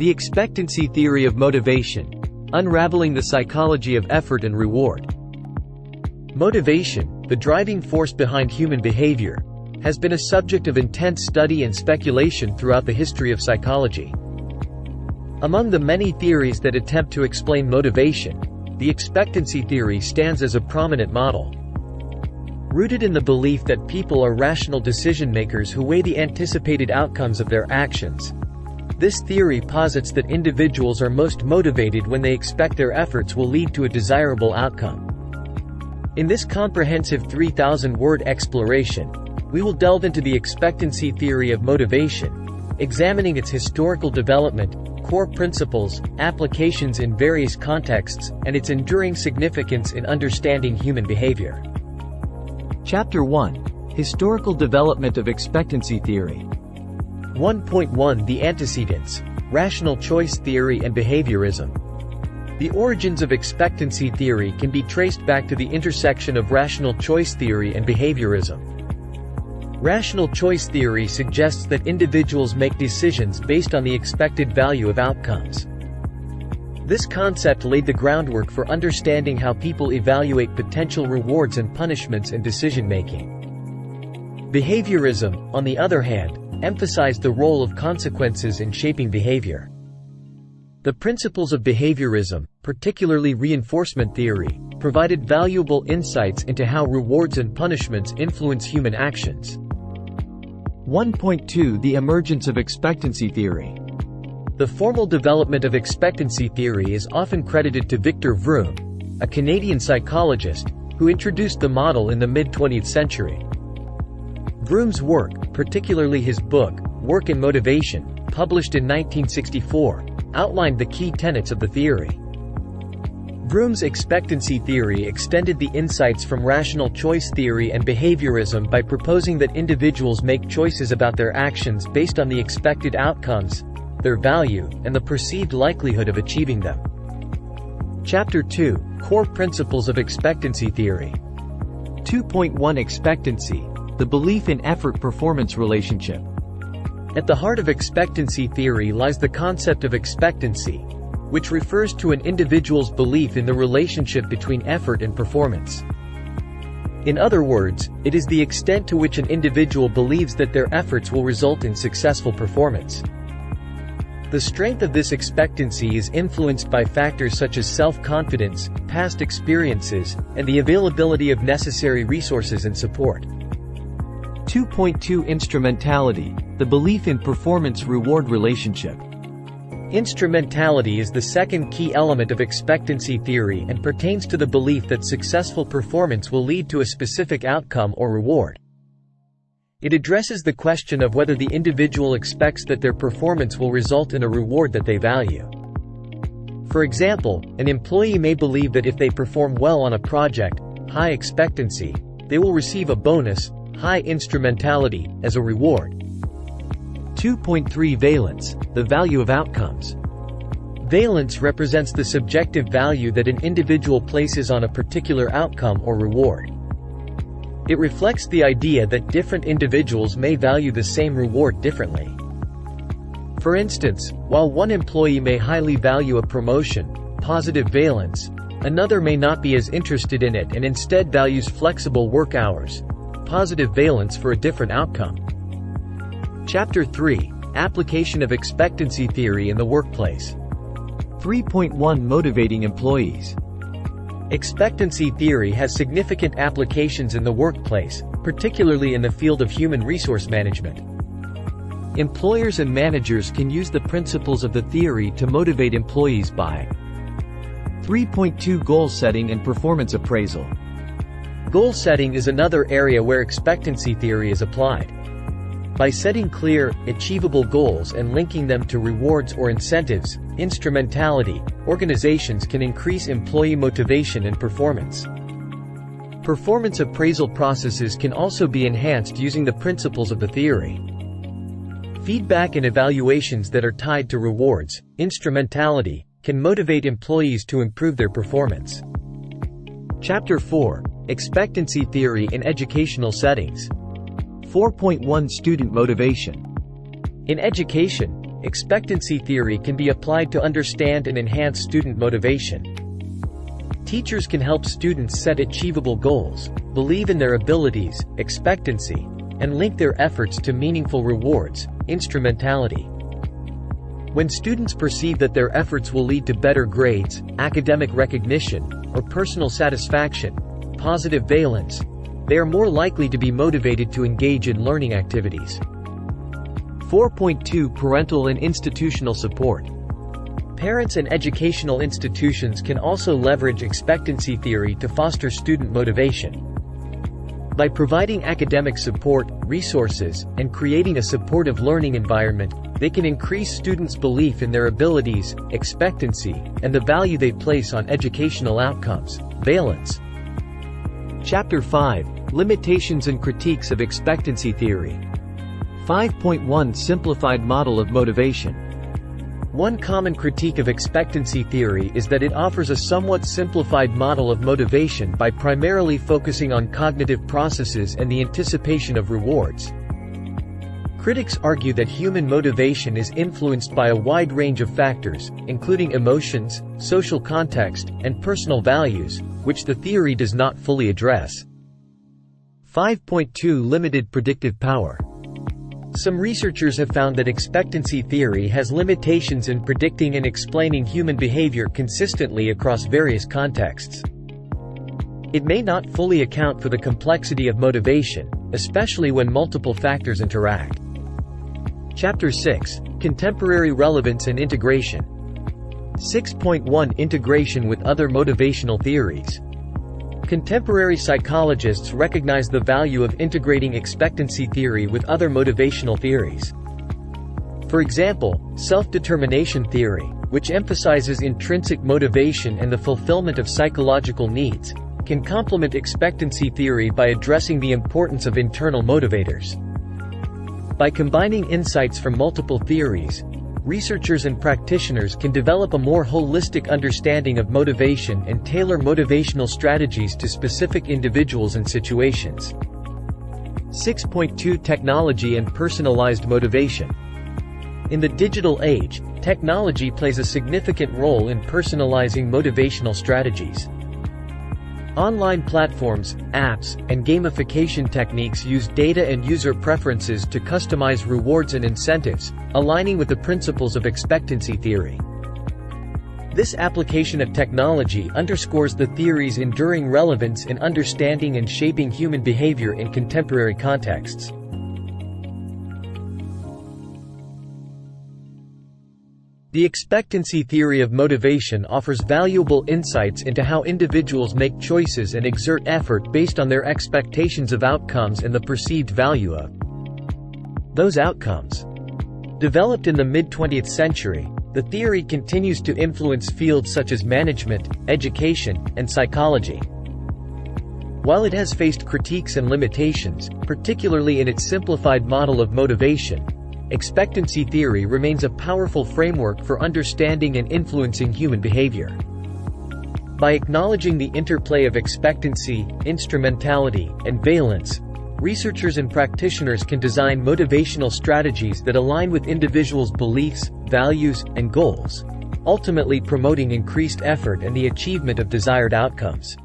The expectancy theory of motivation, unraveling the psychology of effort and reward. Motivation, the driving force behind human behavior, has been a subject of intense study and speculation throughout the history of psychology. Among the many theories that attempt to explain motivation, the expectancy theory stands as a prominent model. Rooted in the belief that people are rational decision-makers who weigh the anticipated outcomes of their actions, this theory posits that individuals are most motivated when they expect their efforts will lead to a desirable outcome. In this comprehensive 3,000-word exploration, we will delve into the expectancy theory of motivation, examining its historical development, core principles, applications in various contexts, and its enduring significance in understanding human behavior. Chapter 1: Historical Development of Expectancy Theory. 1.1 The Antecedents, Rational Choice Theory and Behaviorism. The origins of expectancy theory can be traced back to the intersection of rational choice theory and behaviorism. Rational choice theory suggests that individuals make decisions based on the expected value of outcomes. This concept laid the groundwork for understanding how people evaluate potential rewards and punishments in decision-making. Behaviorism, on the other hand, emphasized the role of consequences in shaping behavior. The principles of behaviorism, particularly reinforcement theory, provided valuable insights into how rewards and punishments influence human actions. 1.2 The emergence of expectancy theory. The formal development of expectancy theory is often credited to Victor Vroom, a Canadian psychologist, who introduced the model in the mid-20th century. Vroom's work, particularly his book, Work and Motivation, published in 1964, outlined the key tenets of the theory. Vroom's expectancy theory extended the insights from rational choice theory and behaviorism by proposing that individuals make choices about their actions based on the expected outcomes, their value, and the perceived likelihood of achieving them. Chapter 2: Core Principles of Expectancy Theory. 2.1 Expectancy, the belief in effort-performance relationship. At the heart of expectancy theory lies the concept of expectancy, which refers to an individual's belief in the relationship between effort and performance. In other words, it is the extent to which an individual believes that their efforts will result in successful performance. The strength of this expectancy is influenced by factors such as self-confidence, past experiences, and the availability of necessary resources and support. 2.2 Instrumentality, the belief in performance-reward relationship. Instrumentality is the second key element of expectancy theory and pertains to the belief that successful performance will lead to a specific outcome or reward. It addresses the question of whether the individual expects that their performance will result in a reward that they value. For example, an employee may believe that if they perform well on a project, high expectancy, they will receive a bonus, high instrumentality, as a reward. 2.3 Valence, the value of outcomes. Valence represents the subjective value that an individual places on a particular outcome or reward. It reflects the idea that different individuals may value the same reward differently. For instance, while one employee may highly value a promotion, positive valence, another may not be as interested in it and instead values flexible work hours, positive valence for a different outcome. Chapter 3: Application of expectancy theory in the workplace. 3.1 Motivating employees. Expectancy theory has significant applications in the workplace, particularly in the field of human resource management. Employers and managers can use the principles of the theory to motivate employees by 3.2 Goal setting and performance appraisal. Goal setting is another area where expectancy theory is applied. By setting clear, achievable goals and linking them to rewards or incentives, instrumentality, organizations can increase employee motivation and performance. Performance appraisal processes can also be enhanced using the principles of the theory. Feedback and evaluations that are tied to rewards, instrumentality, can motivate employees to improve their performance. Chapter 4: Expectancy Theory in Educational Settings. 4.1 Student motivation. In education, expectancy theory can be applied to understand and enhance student motivation. Teachers can help students set achievable goals, believe in their abilities, expectancy, and link their efforts to meaningful rewards, instrumentality. When students perceive that their efforts will lead to better grades, academic recognition, or personal satisfaction, positive valence, they are more likely to be motivated to engage in learning activities. 4.2 Parental and institutional support. Parents and educational institutions can also leverage expectancy theory to foster student motivation. By providing academic support, resources, and creating a supportive learning environment, they can increase students' belief in their abilities, expectancy, and the value they place on educational outcomes. Valence. Chapter 5. Limitations and critiques of expectancy theory. 5.1 Simplified model of motivation. One common critique of expectancy theory is that it offers a somewhat simplified model of motivation by primarily focusing on cognitive processes and the anticipation of rewards. Critics argue that human motivation is influenced by a wide range of factors, including emotions, social context, and personal values, which the theory does not fully address. 5.2 Limited predictive power. Some researchers have found that expectancy theory has limitations in predicting and explaining human behavior consistently across various contexts. It may not fully account for the complexity of motivation, especially when multiple factors interact. Chapter 6. Contemporary relevance and integration. 6.1 Integration with other motivational theories. Contemporary psychologists recognize the value of integrating expectancy theory with other motivational theories. For example, self-determination theory, which emphasizes intrinsic motivation and the fulfillment of psychological needs, can complement expectancy theory by addressing the importance of internal motivators. By combining insights from multiple theories, researchers and practitioners can develop a more holistic understanding of motivation and tailor motivational strategies to specific individuals and situations. 6.2 Technology and personalized motivation. In the digital age, technology plays a significant role in personalizing motivational strategies. Online platforms, apps, and gamification techniques use data and user preferences to customize rewards and incentives, aligning with the principles of expectancy theory. This application of technology underscores the theory's enduring relevance in understanding and shaping human behavior in contemporary contexts. The expectancy theory of motivation offers valuable insights into how individuals make choices and exert effort based on their expectations of outcomes and the perceived value of those outcomes. Developed in the mid-20th century, the theory continues to influence fields such as management, education, and psychology. While it has faced critiques and limitations, particularly in its simplified model of motivation, expectancy theory remains a powerful framework for understanding and influencing human behavior. By acknowledging the interplay of expectancy, instrumentality, and valence, researchers and practitioners can design motivational strategies that align with individuals' beliefs, values, and goals, ultimately promoting increased effort and the achievement of desired outcomes.